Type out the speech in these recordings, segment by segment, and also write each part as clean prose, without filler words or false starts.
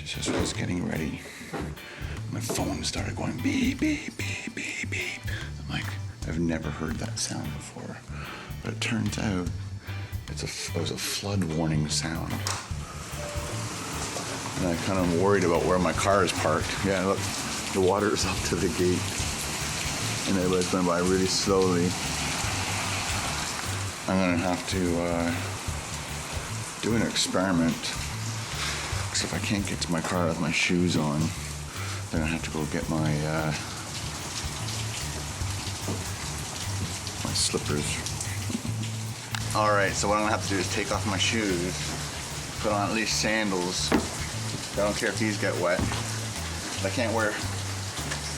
just was getting ready. My phone started going beep, beep, beep, beep, beep. I'm like, I've never heard that sound before. But it turns out it was a flood warning sound. And I'm kind of worried about where my car is parked. Yeah, look, the water is up to the gate. And everybody's going by really slowly. I'm going to have to do an experiment. Because if I can't get to my car with my shoes on, then I have to go get my my slippers. Alright, so what I'm going to have to do is take off my shoes, put on at least sandals. I don't care if these get wet. I can't wear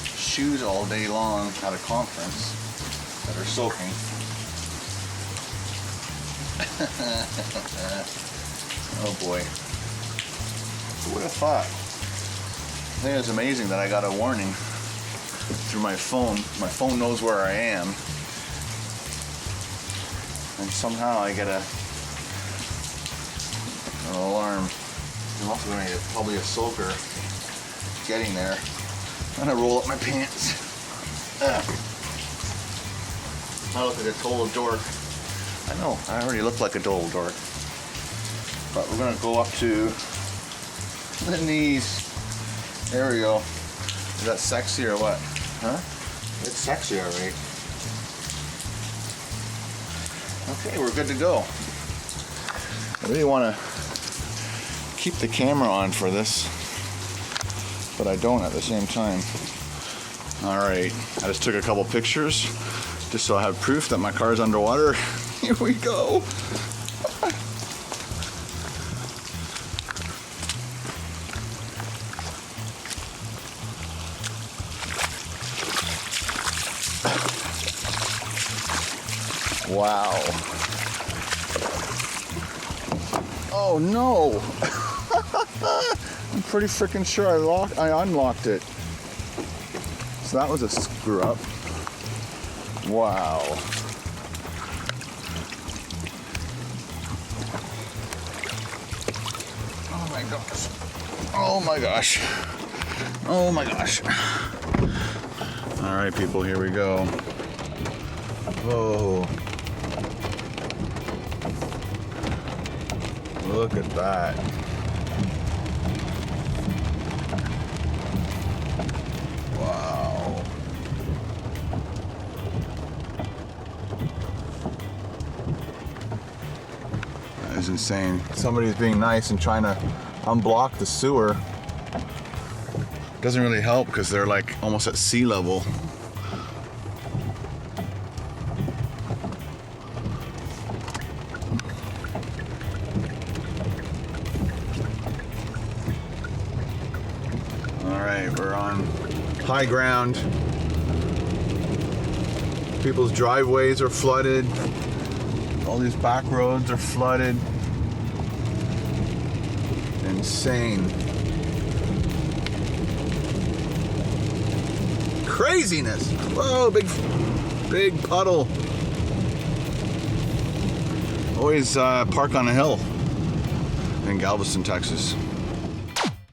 shoes all day long at a conference that are soaking. Oh boy. Who would have thought? I think it's amazing that I got a warning through my phone. My phone knows where I am. And somehow I get an alarm. I'm also going to get probably a soaker getting there. I'm going to roll up my pants. I look like a total dork. I know, I already look like a total dork. But we're going to go up to the knees. There we go. Is that sexy or what? Huh? It's sexy, alright. Okay, we're good to go. I really want to keep the camera on for this, but I don't at the same time. Alright, I just took a couple pictures just so I have proof that my car's underwater. Here we go. Wow. Oh no. I'm pretty freaking sure I unlocked it. So that was a screw up. Wow. Oh my gosh. Oh my gosh. Oh my gosh. All right, people, here we go. Whoa. Look at that. Wow. That is insane. Somebody's being nice and trying to unblock the sewer. Doesn't really help because they're like almost at sea level. We're on high ground. People's driveways are flooded. All these back roads are flooded. Insane. Craziness. Whoa, big puddle. Always park on a hill in Galveston, Texas.